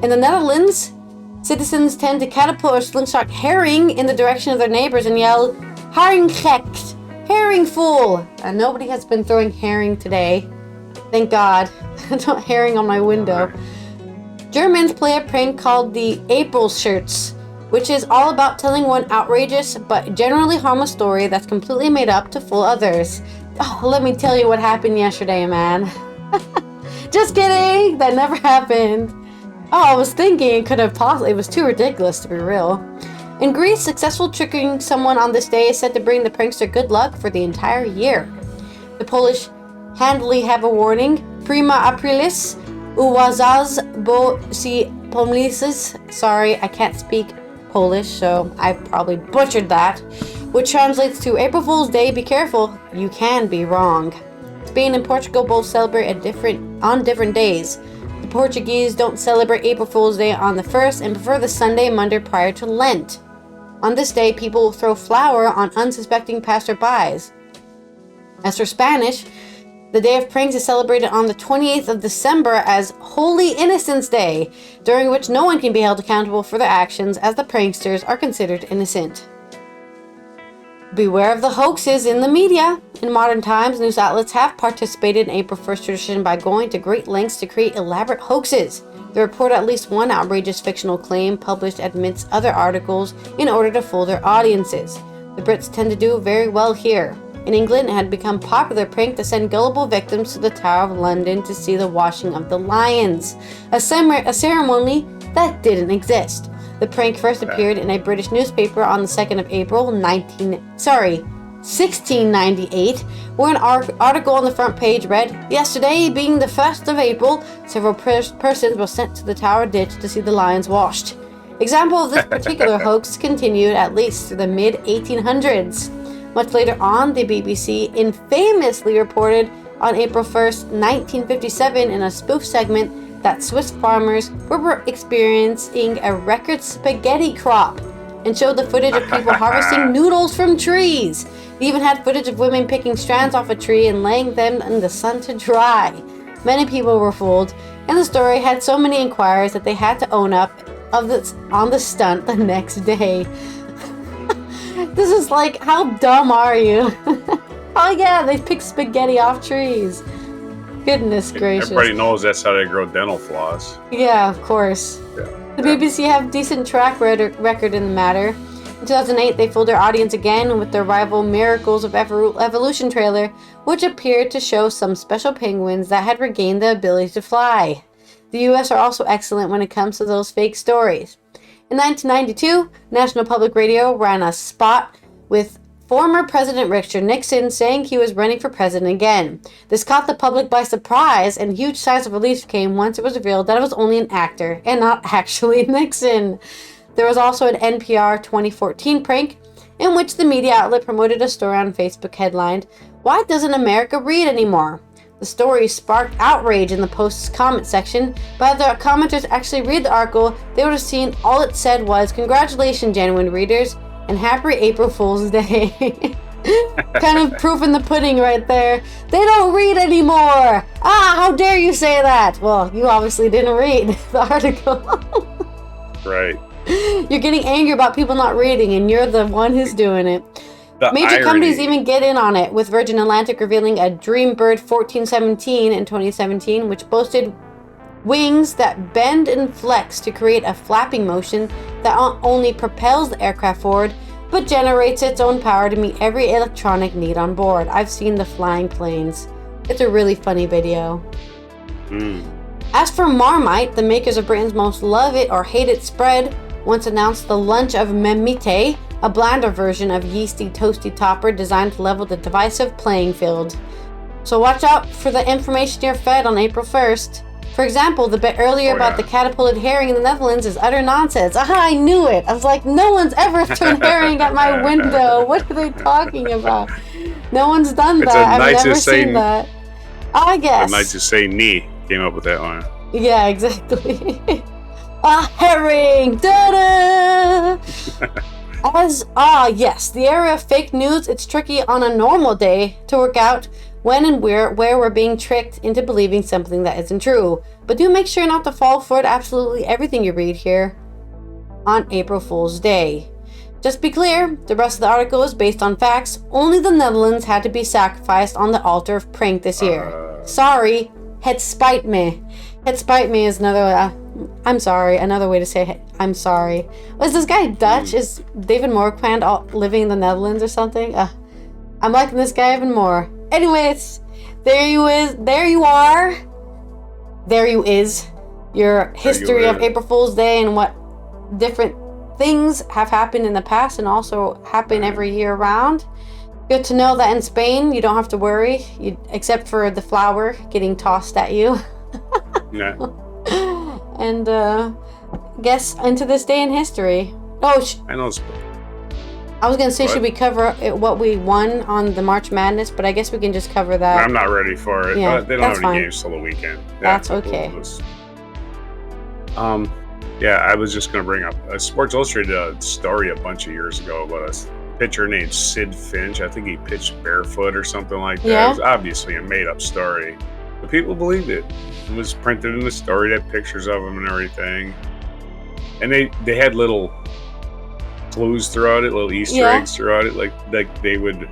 In the Netherlands, citizens tend to catapult or slingshot herring in the direction of their neighbors and yell, Haringgek, herring fool! And nobody has been throwing herring today. Thank God. Not herring on my window. Germans play a prank called the April Shirts, which is all about telling one outrageous but generally harmless story that's completely made up to fool others. Oh, let me tell you what happened yesterday, man. Just kidding! That never happened. Oh, I was thinking it was too ridiculous to be real. In Greece, successful tricking someone on this day is said to bring the prankster good luck for the entire year. The Polish handily have a warning, Prima Aprilis, uwazaz bo si pomylisz. Sorry, I can't speak Polish, so I probably butchered that, which translates to April Fool's Day, be careful, you can be wrong. Spain and Portugal both celebrate on different days. The Portuguese don't celebrate April Fool's Day on the 1st and prefer the Sunday Monday prior to Lent. On this day, people will throw flour on unsuspecting passerbys. As for Spanish, the Day of Pranks is celebrated on the 28th of December as Holy Innocents' Day, during which no one can be held accountable for their actions as the pranksters are considered innocent. Beware of the hoaxes in the media. In modern times, news outlets have participated in April 1st tradition by going to great lengths to create elaborate hoaxes. They report at least one outrageous fictional claim published amidst other articles in order to fool their audiences. The Brits tend to do very well here. In England, it had become a popular prank to send gullible victims to the Tower of London to see the washing of the lions, a ceremony that didn't exist. The prank first appeared in a British newspaper on the 2nd of April, 1698, where an article on the front page read, "Yesterday, being the 1st of April, several persons were sent to the Tower ditch to see the lions washed." Example of this particular hoax continued at least through the mid-1800s. Much later on, the BBC infamously reported on April 1st, 1957, in a spoof segment that Swiss farmers were experiencing a record spaghetti crop, and showed the footage of people harvesting noodles from trees. They even had footage of women picking strands off a tree and laying them in the sun to dry. Many people were fooled, and the story had so many inquirers that they had to own up on the stunt the next day. This is like, how dumb are you? Oh yeah, they pick spaghetti off trees. Goodness gracious. Everybody knows that's how they grow dental floss. Yeah, of course. Yeah. The BBC have decent track record in the matter. In 2008, they fooled their audience again with their rival Miracles of Evolution trailer, which appeared to show some special penguins that had regained the ability to fly. The US are also excellent when it comes to those fake stories. In 1992, National Public Radio ran a spot with former President Richard Nixon saying he was running for president again. This caught the public by surprise, and huge sighs of relief came once it was revealed that it was only an actor and not actually Nixon. There was also an NPR 2014 prank in which the media outlet promoted a story on Facebook headlined, "Why doesn't America read anymore?" The story sparked outrage in the post's comment section, but if the commenters actually read the article, they would have seen all it said was, "Congratulations, genuine readers, and happy April Fool's Day." Kind of proof in the pudding right there. They don't read anymore! Ah, how dare you say that? Well, you obviously didn't read the article. Right. You're getting angry about people not reading, and you're the one who's doing it. Major irony. companies even get in on it, with Virgin Atlantic revealing a Dreambird 1417 in 2017, which boasted wings that bend and flex to create a flapping motion that not only propels the aircraft forward, but generates its own power to meet every electronic need on board. I've seen the flying planes. It's a really funny video. As for Marmite, the makers of Britain's most love it or hate it spread, once announced the lunch of Memite, a blander version of yeasty toasty topper designed to level the divisive playing field. So watch out for the information you're fed on April 1st. For example, the bit earlier about the catapulted herring in the Netherlands is utter nonsense. Aha, I knew it! I was like, no one's ever thrown herring at my window. What are they talking about? No one's done that. I've never seen that. I guess. The Knights of St. Nee came up with that one. Yeah, exactly. A herring! Da-da! Yes, the area of fake news, it's tricky on a normal day to work out when and where we're being tricked into believing something that isn't true. But do make sure not to fall for absolutely everything you read here on April Fool's Day. Just be clear, the rest of the article is based on facts. Only the Netherlands had to be sacrificed on the altar of prank this year. Sorry, het spijt me. Het spijt me is another... I'm sorry. Another way to say I'm sorry. Was this guy Dutch? Is David Moorquand living in the Netherlands or something? I'm liking this guy even more. Anyways, there you are. There you is. Your history of April Fool's Day and what different things have happened in the past and also happen every year around. Good to know that in Spain you don't have to worry, except for the flour getting tossed at you. Yeah. And guess into this day in history. Oh, I know. I was gonna say, should we cover what we won on the March Madness? But I guess we can just cover that. I'm not ready for it. Yeah, they don't have any games till the weekend. That's okay. Yeah, I was just gonna bring up Sports Illustrated did a story a bunch of years ago about a pitcher named Sid Finch. I think he pitched barefoot or something like that. Yeah. It was obviously a made-up story, but people believed it. It was printed in the story. They had pictures of him and everything, and they had little clues throughout it, little Easter eggs throughout it. Like they would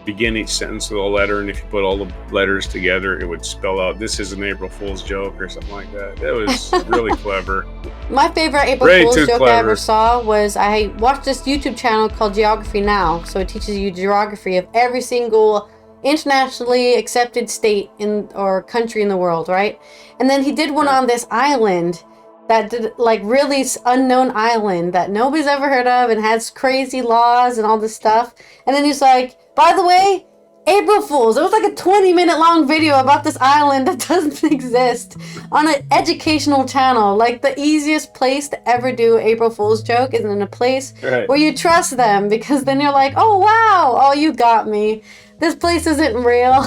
begin each sentence with a letter, and if you put all the letters together, it would spell out, "This is an April Fool's joke," or something like that. It was really clever. My favorite April Fool's joke I ever saw was I watched this YouTube channel called Geography Now. So it teaches you geography of every single internationally accepted state or country in the world, right? And then he did one on this island that did, like, really unknown island that nobody's ever heard of and has crazy laws and all this stuff. And then he's like, by the way, April Fools. It was like a 20-minute long video about this island that doesn't exist on an educational channel. Like, the easiest place to ever do April Fool's joke is in a place where you trust them, because then you're like, oh, wow, oh, you got me. This place isn't real.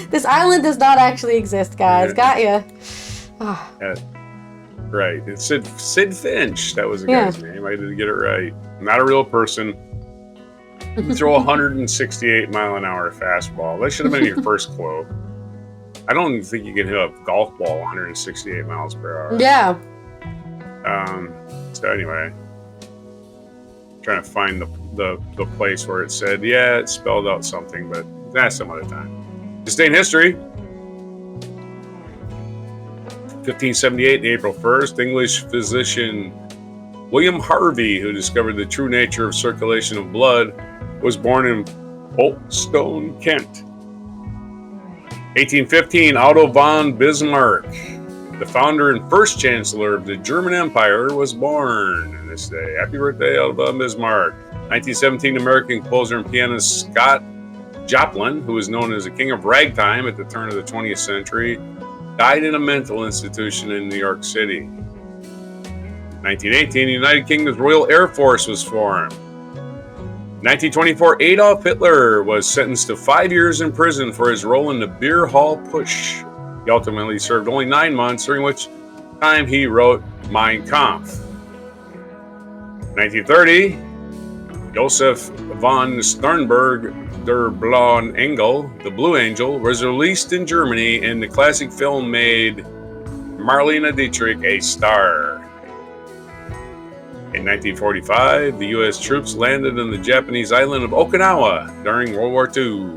This island does not actually exist, guys. Got you. Right. It's Sid Finch. That was the guy's name. I didn't get it right. Not a real person. You throw a 168 mile an hour fastball. That should have been your first clue. I don't even think you can hit a golf ball 168 miles per hour. Yeah. So anyway, trying to find the place where it said, it spelled out something, but that's some other time. This day in history. 1578, April 1st, English physician William Harvey, who discovered the true nature of circulation of blood, was born in Folkestone, Kent. 1815, Otto von Bismarck, the founder and first chancellor of the German Empire, was born on this day. Happy birthday, Otto von Bismarck. 1917, American composer and pianist Scott Joplin, who was known as the king of ragtime at the turn of the 20th century, died in a mental institution in New York City. 1918, the United Kingdom's Royal Air Force was formed. 1924, Adolf Hitler was sentenced to 5 years in prison for his role in the beer hall putsch. He ultimately served only 9 months, during which time he wrote Mein Kampf. 1930, Josef von Sternberg, Der Blaue Engel, The Blue Angel, was released in Germany, and the classic film made Marlene Dietrich a star. In 1945, the U.S. troops landed on the Japanese island of Okinawa during World War II.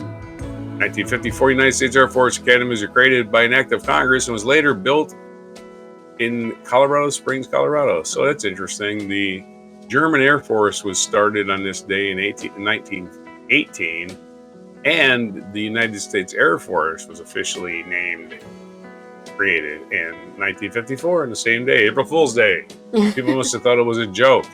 1954, United States Air Force Academies were created by an act of Congress and was later built in Colorado Springs, Colorado. So that's interesting. The German Air Force was started on this day in 1918, and the United States Air Force was officially created in 1954 on the same day, April Fool's Day. People must have thought it was a joke.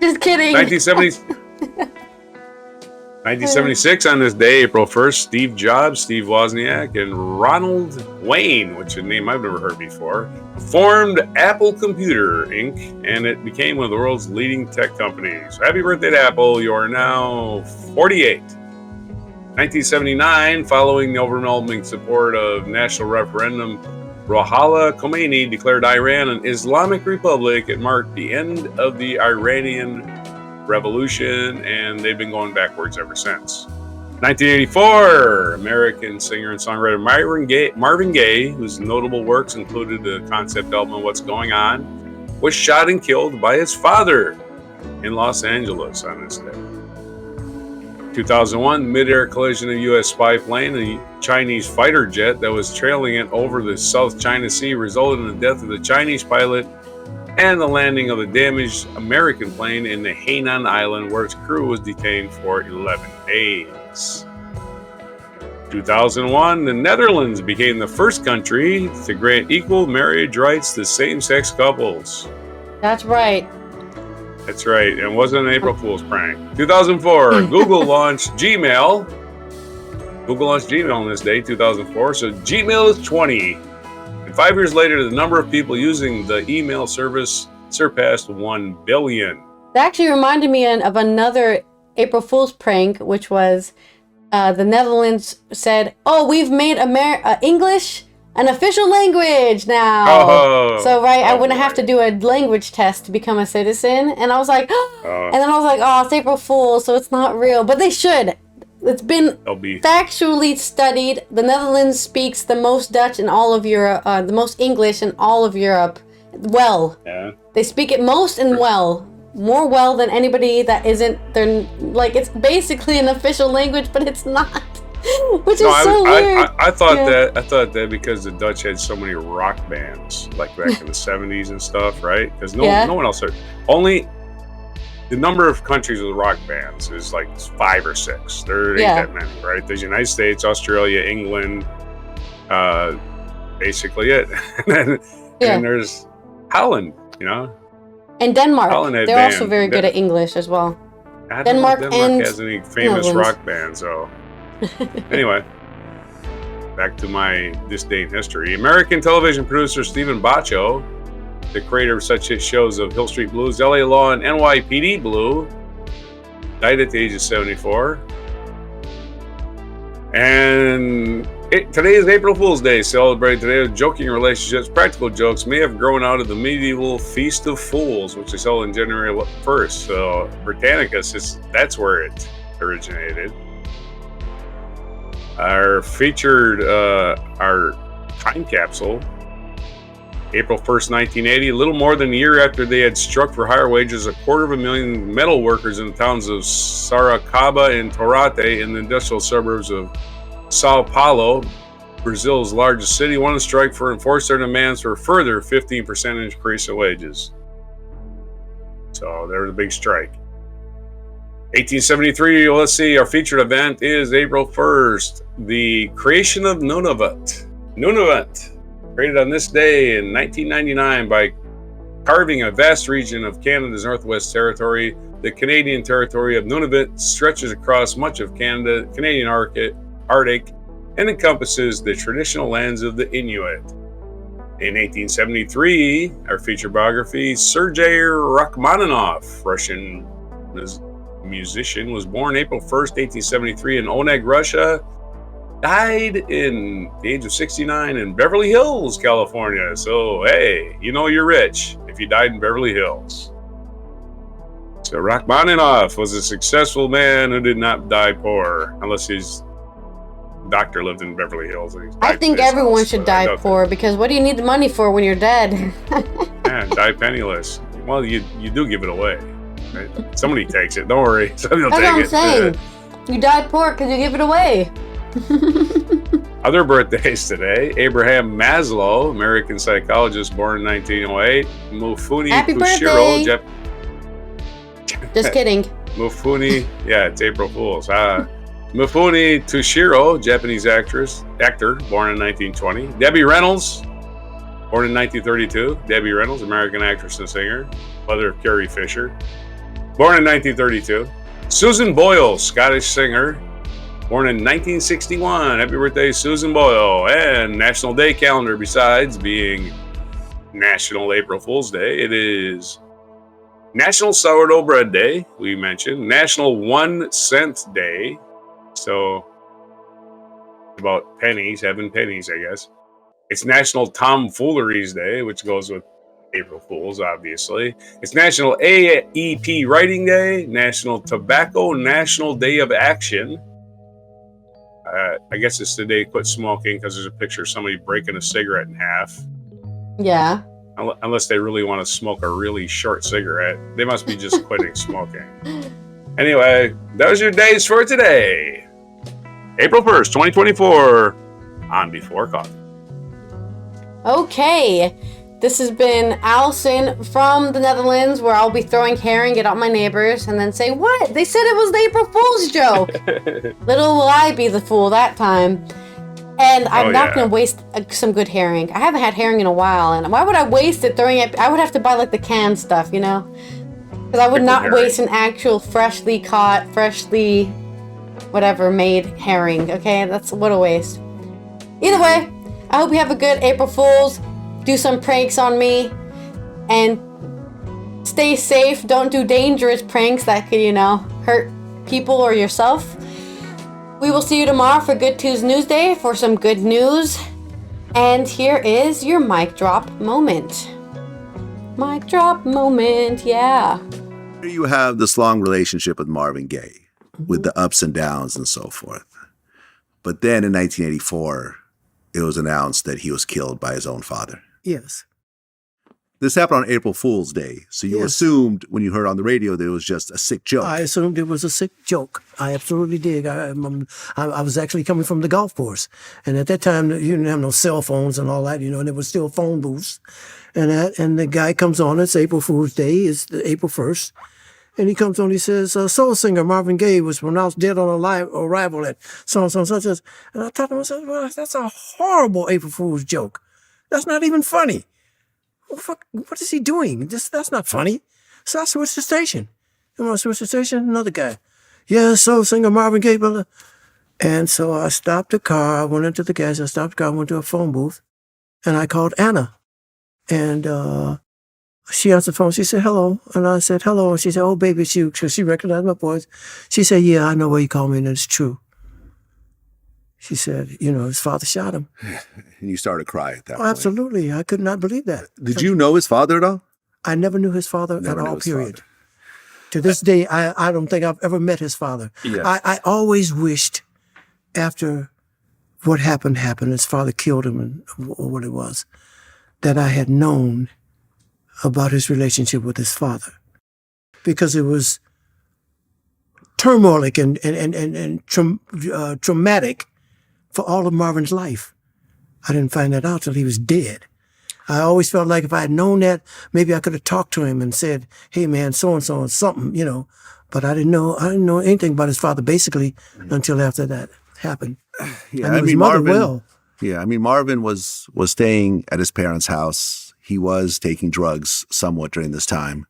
Just kidding. 1976 on this day, April 1st, Steve Jobs, Steve Wozniak, and Ronald Wayne, which is a name I've never heard before, formed Apple Computer Inc., and it became one of the world's leading tech companies. Happy birthday to Apple. You are now 48. 1979, following the overwhelming support of national referendum, Ruhollah Khomeini declared Iran an Islamic Republic. It marked the end of the Iranian Revolution, and they've been going backwards ever since. 1984, American singer and songwriter Marvin Gaye, whose notable works included the concept album What's Going On, was shot and killed by his father in Los Angeles on this day. 2001, mid-air collision of a U.S. spy plane and a Chinese fighter jet that was trailing it over the South China Sea resulted in the death of the Chinese pilot and the landing of the damaged American plane in the Hainan Island, where its crew was detained for 11 days. 2001, the Netherlands became the first country to grant equal marriage rights to same-sex couples. That's right. That's right. It wasn't an April Fool's prank. 2004, Google launched Gmail. Google launched Gmail on this day, 2004. So Gmail is 20. And 5 years later, the number of people using the email service surpassed 1 billion. That actually reminded me of another April Fool's prank, which was the Netherlands said, "Oh, we've made English an official language now." So I wouldn't have to do a language test to become a citizen. And I was like, and then I was like, oh, it's April Fool, so it's not real. But they should. It's been factually studied. The Netherlands speaks the most Dutch in all of Europe, the most English in all of Europe. Well, they speak it most and well. more well than anybody that isn't. They're like, it's basically an official language, but it's not. Which is so weird. I thought that because the Dutch had so many rock bands, like back in the 70s and stuff, right? Because no one else heard. Only the number of countries with rock bands is like 5 or 6. There ain't that many, right? There's United States, Australia, England, basically it. And there's Holland, And Denmark. Holland They're also very good at English as well. Denmark has any famous rock bands, though. Anyway, back to my disdain history. American television producer Stephen Baccio, the creator of such hit shows of Hill Street Blues, LA Law, and NYPD Blue, died at the age of 74. And today is April Fool's Day. Celebrated today with joking relationships. Practical jokes may have grown out of the medieval Feast of Fools, which is held on January 1st. So Britannicus, that's where it originated. Our featured, our time capsule, April 1st, 1980, a little more than a year after they had struck for higher wages, 250,000 metal workers in the towns of Sorocaba and Torate in the industrial suburbs of Sao Paulo, Brazil's largest city, went on strike for enforce their demands for a further 15% increase in wages. So there was a big strike. 1873, let's see, our featured event is April 1st, the creation of Nunavut. Nunavut, created on this day in 1999 by carving a vast region of Canada's Northwest Territory. The Canadian territory of Nunavut stretches across much of Canada, Canadian Arctic, and encompasses the traditional lands of the Inuit. In 1873, our feature biography, Sergei Rachmaninoff, Russian musician, was born April 1st, 1873 in Oneg, Russia. Died in the age of 69 in Beverly Hills, California. So, hey, you're rich if you died in Beverly Hills. So Rachmaninoff was a successful man who did not die poor, unless his doctor lived in Beverly Hills. I think everyone should die poor, because what do you need the money for when you're dead? Yeah, die penniless. Well, you do give it away. Right? Somebody takes it. Don't worry. Somebody will take it. That's what I'm saying. You died poor because you give it away. Other birthdays today: Abraham Maslow, American psychologist, born in 1908. Mufuni Happy Toshiro. Just kidding. Mufuni, it's April Fool's. Mifune Toshiro, Japanese actor, born in 1920. Debbie Reynolds, born in 1932. Debbie Reynolds, American actress and singer, mother of Carrie Fisher, born in 1932. Susan Boyle, Scottish singer, born in 1961. Happy birthday, Susan Boyle. And National Day calendar, besides being National April Fool's Day, it is National Sourdough Bread Day, we mentioned. National 1 Cent Day. So, about pennies, having pennies, I guess. It's National Tom Foolery's Day, which goes with April Fools, obviously. It's National AEP Writing Day, National Tobacco National Day of Action. I guess it's the day to quit smoking, because there's a picture of somebody breaking a cigarette in half. Yeah. Unless they really want to smoke a really short cigarette. They must be just quitting smoking. Anyway, those are your days for today. April 1st, 2024, on Before Coffee. Okay. This has been Allison from the Netherlands, where I'll be throwing herring at all my neighbors and then say, what? They said it was the April Fool's joke. Little will I be the fool that time. And I'm not going to waste some good herring. I haven't had herring in a while, and why would I waste it throwing it? I would have to buy like the canned stuff, Because I would not waste an actual freshly caught, freshly whatever made herring, okay? That's what a waste. Either way, I hope you have a good April Fool's. Do some pranks on me, and stay safe. Don't do dangerous pranks that could, hurt people or yourself. We will see you tomorrow for Good Tuesday News Day for some good news. And here is your mic drop moment. Mic drop moment, yeah. Here you have this long relationship with Marvin Gaye, with the ups and downs and so forth. But then in 1984, it was announced that he was killed by his own father. Yes. This happened on April Fool's Day, so you assumed when you heard on the radio that it was just a sick joke. I assumed it was a sick joke. I absolutely did. I was actually coming from the golf course, and at that time you didn't have no cell phones and all that, and there was still phone booths, and the guy comes on. It's April Fool's Day. It's April 1st, and he comes on. He says, "Soul singer Marvin Gaye was pronounced dead on arrival at so and such." And I thought to myself, "Well, that's a horrible April Fool's joke. That's not even funny. What is he doing? That's not funny." So I switched the station. And when I switched the station, another guy. "Yeah, soul singer Marvin Gaye, brother." And so I stopped the car. I went into the gas. I stopped the car. I went to a phone booth. And I called Anna. And she answered the phone. She said, "Hello." And I said, "Hello." And she said, "Oh, baby, it's you." Because she recognized my voice. She said, "Yeah, I know why you called me, and it's true." She said, his father shot him. And you started to cry at that Oh, point. absolutely. I could not believe that. Did you know his father at all? I never knew his father Never at knew all, his period. father. To this day, I don't think I've ever met his father. Yes. I always wished after what happened, his father killed him or what it was, that I had known about his relationship with his father. Because it was turmoilic and traumatic for all of Marvin's life. I didn't find that out till he was dead. I always felt like if I had known that, maybe I could have talked to him and said, "Hey man, so-and-so and something," But I didn't know anything about his father basically until after that happened. Yeah, I knew his mother well. Yeah, Marvin was staying at his parents' house. He was taking drugs somewhat during this time.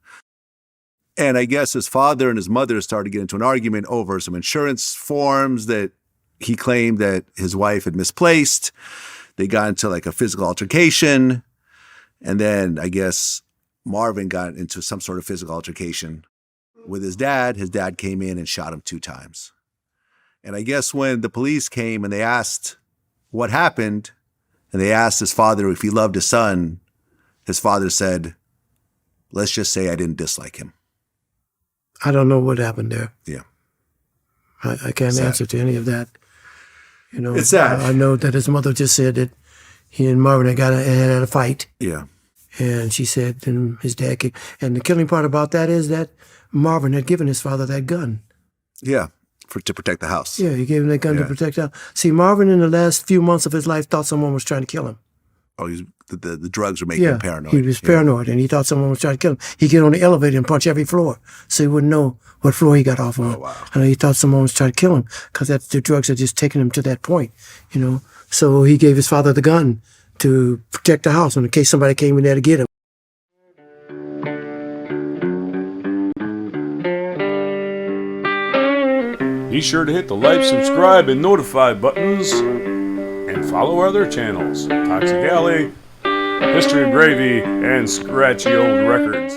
And I guess his father and his mother started to get into an argument over some insurance forms that he claimed that his wife had misplaced. They got into like a physical altercation. And then I guess Marvin got into some sort of physical altercation with his dad. His dad came in and shot him 2 times. And I guess when the police came and they asked what happened, and they asked his father if he loved his son, his father said, "Let's just say I didn't dislike him." I don't know what happened there. Yeah. I can't answer to any of that. It's sad. I know that his mother just said that he and Marvin had a fight. Yeah. And she said, and his dad came. And the killing part about that is that Marvin had given his father that gun. Yeah. To protect the house. Yeah, he gave him that gun to protect the house. See, Marvin in the last few months of his life thought someone was trying to kill him. Oh, the drugs were making him paranoid. He was paranoid, and he thought someone was trying to kill him. He'd get on the elevator and punch every floor, so he wouldn't know what floor he got off on. Oh, wow. And he thought someone was trying to kill him, because the drugs had just taken him to that point, So he gave his father the gun to protect the house in case somebody came in there to get him. Be sure to hit the like, subscribe, and notify buttons, and follow our other channels, Toxic Alley, History of Gravy, and Scratchy Old Records.